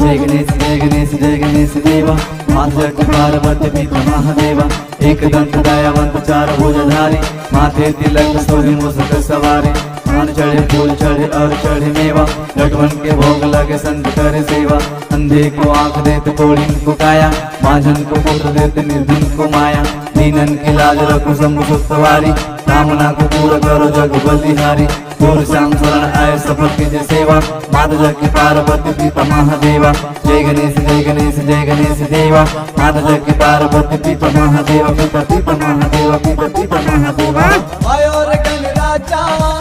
जय गणेश जय गणेश जय गणेश देवा। माता जगत पार्वती पिता महादेवा। एक दंत दयावंत चार भुजधारी। माथे तिलक सोनी मुसक सवारी। पान चढ़े फूल चढ़े और चढ़े मेवा। लटवन के भोग लगे संत करे सेवा। अंधे को आंख देते कोढ़ी को काया। माझन को पुत्र देते निर्धन को माया। दीनन की लाज रखो शंभु सुतवारी। कामना को पूरा करो जग बलिहारी। दूर श्याम शरण आए सफल कीजिए सेवा। माता जगत पार्वती पिता महादेवा। जय गणेश जय गणेश जय गणेश देवा। माता जगत पार्वती पिता महादेवा। पिता पिता महादेवा पिता पिता महादेवा। और गणराजा